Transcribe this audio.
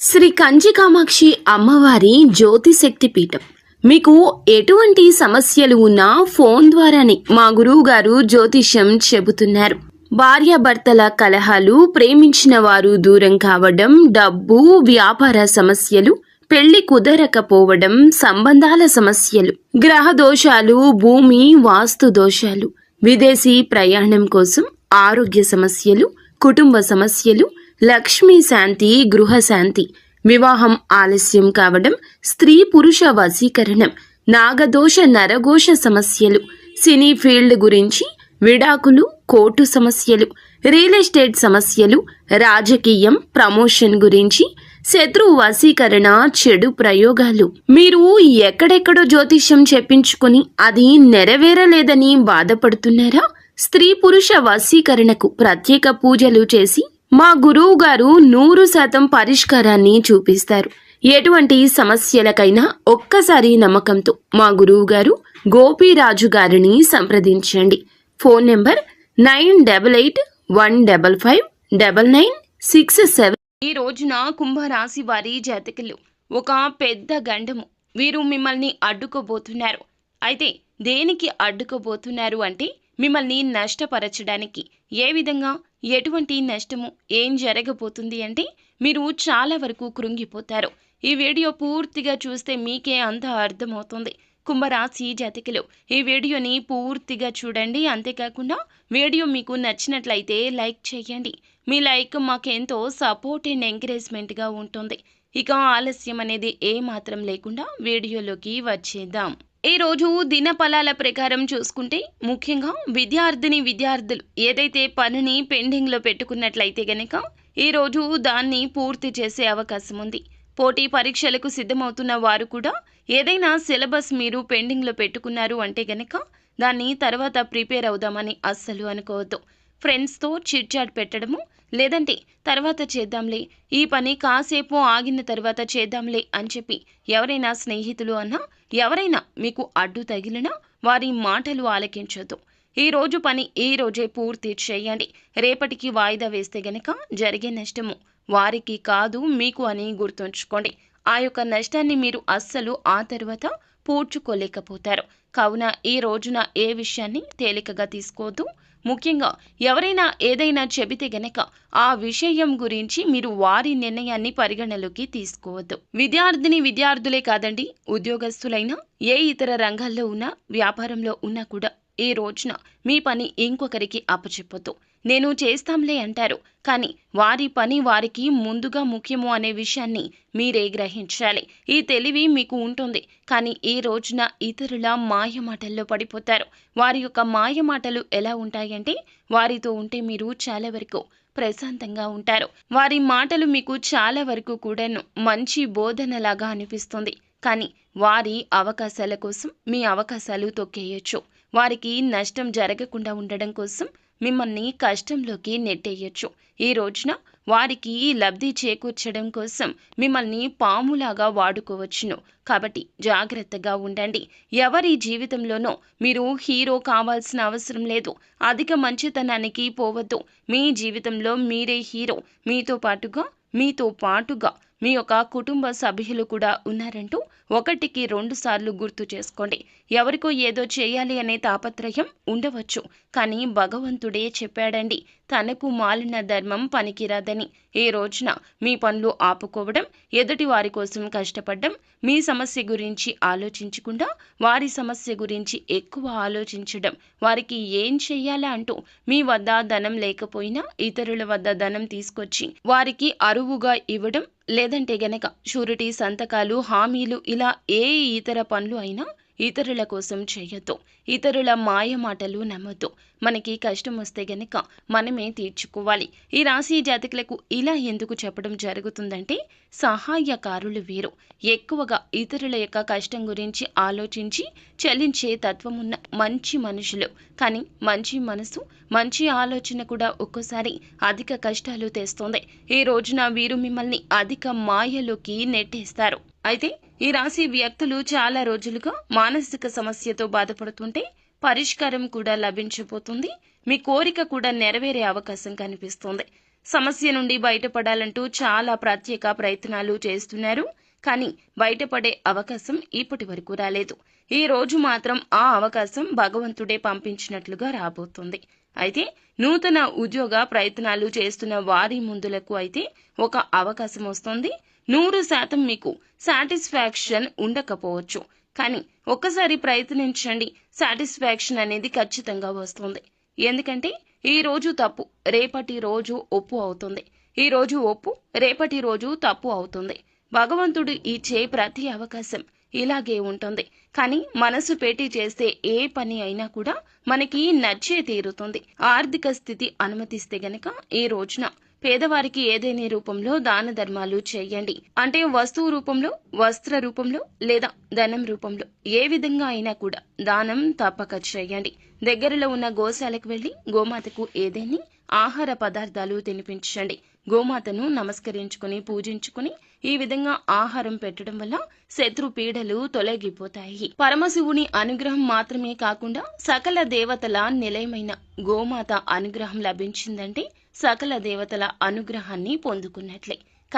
శ్రీ కంచి కామాక్షి అమ్మవారి జ్యోతిశక్తి పీఠం. మీకు ఎటువంటి సమస్యలు ఉన్నా ఫోన్ ద్వారానే మా గురువు గారు జ్యోతిష్యం చెబుతున్నారు. భార్యాభర్తల కలహాలు, ప్రేమించిన వారు దూరం కావడం, డబ్బు, వ్యాపార సమస్యలు, పెళ్లి కుదరకపోవడం, సంబంధాల సమస్యలు, గ్రహ దోషాలు, భూమి వాస్తు దోషాలు, విదేశీ ప్రయాణం కోసం, ఆరోగ్య సమస్యలు, కుటుంబ సమస్యలు, లక్ష్మీ శాంతి, గృహశాంతి, వివాహం ఆలస్యం కావడం, స్త్రీ పురుష వశీకరణం, నాగదోష నరఘోష సమస్యలు, సినీ ఫీల్డ్ గురించి, విడాకులు, కోర్టు సమస్యలు, రియల్ ఎస్టేట్ సమస్యలు, రాజకీయం, ప్రమోషన్ గురించి, శత్రు వశీకరణ, చెడు ప్రయోగాలు. మీరు ఎక్కడెక్కడో జ్యోతిష్యం చెప్పించుకుని అది నెరవేరలేదని బాధపడుతున్నారా? స్త్రీ పురుష వశీకరణకు ప్రత్యేక పూజలు చేసి మా గురువు గారు 100% పరిష్కారాన్ని చూపిస్తారు. ఎటువంటి సమస్యలకైనా ఒక్కసారి నమ్మకంతో మా గురువు గారు గోపీరాజు గారిని సంప్రదించండి. Phone number 9881559967. ఈ రోజున కుంభరాశి వారి జాతకులు ఒక పెద్ద గండము. వీరు మిమ్మల్ని అడ్డుకోబోతున్నారు. అయితే దేనికి అడ్డుకోబోతున్నారు అంటే మిమ్మల్ని నష్టపరచడానికి. ఏ విధంగా, ఎటువంటి నష్టము, ఏం జరగబోతుంది అంటే మీరు చాలా వరకు కృంగిపోతారు. ఈ వీడియో పూర్తిగా చూస్తే మీకే అంత అర్థమవుతుంది. కుంభరాశి జాతకులు ఈ వీడియోని పూర్తిగా చూడండి. అంతేకాకుండా వీడియో మీకు నచ్చినట్లయితే లైక్ చేయండి. మీ లైక్ మాకెంతో సపోర్ట్ అండ్ ఎంకరేజ్మెంట్గా ఉంటుంది. ఇక ఆలస్యం అనేది ఏమాత్రం లేకుండా వీడియోలోకి వచ్చేద్దాం. ఈ రోజు దినఫలాల ప్రకారం చూసుకుంటే ముఖ్యంగా విద్యార్థులు ఏదైతే పనిని పెండింగ్లో పెట్టుకున్నట్లయితే గనక ఈరోజు దాన్ని పూర్తి చేసే అవకాశం ఉంది. పోటీ పరీక్షలకు సిద్ధమవుతున్న వారు కూడా ఏదైనా సిలబస్ మీరు పెండింగ్లో పెట్టుకున్నారు అంటే గనక దాన్ని తర్వాత ప్రిపేర్ అవుదామని అస్సలు అనుకోవద్దు. ఫ్రెండ్స్తో చిట్ చాట్ పెట్టడము, లేదంటే తర్వాత చేద్దాంలే, ఈ పని కాసేపు ఆగిన తర్వాత చేద్దాంలే అని చెప్పి ఎవరైనా స్నేహితులు అన్నా, ఎవరైనా మీకు అడ్డు తగిలినా వారి మాటలు ఆలకించొద్దు. ఈ రోజు పని ఈ రోజే పూర్తి చేయండి. రేపటికి వాయిదా వేస్తే గనక జరిగే నష్టము వారికి కాదు మీకు అని గుర్తుంచుకోండి. ఆ యొక్క నష్టాన్ని మీరు అస్సలు ఆ తర్వాత పూడ్చుకోలేకపోతారు. కావున ఈ రోజున ఏ విషయాన్ని తేలికగా తీసుకోవద్దు. ముఖ్యంగా ఎవరైనా ఏదైనా చెబితే గనక ఆ విషయం గురించి మీరు వారి నిర్ణయాన్ని పరిగణలోకి తీసుకోవద్దు. విద్యార్థులే కాదండి, ఉద్యోగస్తులైనా, ఏ ఇతర రంగాల్లో ఉన్నా, వ్యాపారంలో ఉన్నా కూడా ఈ రోజున మీ పని ఇంకొకరికి అప్పచెప్పొద్దు. నేను చేస్తాంలే అంటారు, కానీ వారి పని వారికి ముందుగా ముఖ్యము అనే విషయాన్ని మీరే గ్రహించాలి. ఈ తెలివి మీకు ఉంటుంది, కానీ ఈ రోజున ఇతరుల మాయమాటల్లో పడిపోతారు. వారి యొక్క మాయమాటలు ఎలా ఉంటాయంటే వారితో ఉంటే మీరు చాలా వరకు ప్రశాంతంగా ఉంటారు. వారి మాటలు మీకు చాలా వరకు కూడాను మంచి బోధనలాగా అనిపిస్తుంది, కానీ వారి అవకాశాల కోసం మీ అవకాశాలు తొక్కేయచ్చు. వారికి నష్టం జరగకుండా ఉండడం కోసం మిమ్మల్ని కష్టంలోకి నెట్టేయచ్చు. ఈ రోజున వారికి లబ్ధి చేకూర్చడం కోసం మిమ్మల్ని పాములాగా వాడుకోవచ్చును. కాబట్టి జాగ్రత్తగా ఉండండి. ఎవరి జీవితంలోనో మీరు హీరో కావాల్సిన అవసరం లేదు. అధిక మంచితనానికి పోవద్దు. మీ జీవితంలో మీరే హీరో. మీతో పాటుగా మీ యొక్క కుటుంబ సభ్యులు కూడా ఉన్నారంటూ 1కి 2 సార్లు గుర్తు చేసుకోండి. ఎవరికో ఏదో చేయాలి అనే తాపత్రయం ఉండవచ్చు, కానీ భగవంతుడే చెప్పాడండి, తనకు మాలిన ధర్మం పనికిరాదని. ఈ రోజున మీ పనులు ఆపుకోవడం, ఎదుటి వారి కోసం కష్టపడడం, మీ సమస్య గురించి ఆలోచించకుండా వారి సమస్య గురించి ఎక్కువ ఆలోచించడం, వారికి ఏం చెయ్యాలా అంటూ మీ వద్ద ధనం లేకపోయినా ఇతరుల వద్ద ధనం తీసుకొచ్చి వారికి అరువుగా ఇవ్వడం, లేదంటే గనక షూరిటీ సంతకాలు, హామీలు, ఇలా ఏ ఇతర పనులు అయినా ఇతరుల కోసం చేయొద్దు. ఇతరుల మాయ మాటలు నమ్మొద్దు. మనకి కష్టం వస్తే గనక మనమే తీర్చుకోవాలి. ఈ రాశి జాతకులకు ఇలా ఎందుకు చెప్పడం జరుగుతుందంటే సహాయకారులు వీరు ఎక్కువగా ఇతరుల యొక్క కష్టం గురించి ఆలోచించి చలించే తత్వమున్న మంచి మనుషులు. కానీ మంచి మనసు, మంచి ఆలోచన కూడా ఒక్కోసారి అధిక కష్టాలు తెస్తుంది. ఈ రోజున వీరు మిమ్మల్ని అధిక మాయలోకి నెట్టేస్తారు. అయితే ఈ రాశి వ్యక్తులు చాలా రోజులుగా మానసిక సమస్యతో బాధపడుతుంటే పరిష్కారం కూడా లభించబోతుంది. మీ కోరిక కూడా నెరవేరే అవకాశం కనిపిస్తుంది. సమస్య నుండి బయటపడాలంటూ చాలా ప్రత్యేక ప్రయత్నాలు చేస్తున్నారు. కానీ బయటపడే అవకాశం ఇప్పటి వరకు రాలేదు. ఈ రోజు మాత్రం ఆ అవకాశం భగవంతుడే పంపించినట్లుగా రాబోతుంది. అయితే నూతన ఉద్యోగ ప్రయత్నాలు చేస్తున్న వారి ముందులకు అయితే ఒక అవకాశం వస్తుంది. 100% మీకు సాటిస్ఫాక్షన్ ఉండకపోవచ్చు, కానీ ఒక్కసారి ప్రయత్నించండి. సాటిస్ఫాక్షన్ అనేది ఖచ్చితంగా వస్తుంది. ఎందుకంటే ఈ రోజు తప్పు రేపటి రోజు ఒప్పు అవుతుంది. ఈ రోజు ఒప్పు రేపటి రోజు తప్పు అవుతుంది. భగవంతుడు ఇచ్చే ప్రతి అవకాశం ఇలాగే ఉంటుంది. కానీ మనసు పెట్టి చేస్తే ఏ పని అయినా కూడా మనకి నచ్చే తీరుతుంది. ఆర్థిక స్థితి అనుమతిస్తే గనక ఈ రోజున పేదవారికి ఏదైనా రూపంలో దాన ధర్మాలు చేయండి. అంటే వస్తువు రూపంలో, వస్త్ర రూపంలో లేదా ధనం రూపంలో ఏ విధంగా అయినా కూడా దానం తప్పక చేయండి. దగ్గరలో ఉన్న గోశాలకు వెళ్లి గోమాతకు ఏదైనా ఆహార పదార్థాలు తినిపించండి. గోమాతను నమస్కరించుకుని పూజించుకుని ఈ విధంగా ఆహారం పెట్టడం వల్ల శత్రు పీడలు తొలగిపోతాయి. పరమశివుని అనుగ్రహం మాత్రమే కాకుండా సకల దేవతల నిలయమైన గోమాత అనుగ్రహం లభించిందంటే సకల దేవతల అనుగ్రహాన్ని పొందుకున్నట్లే.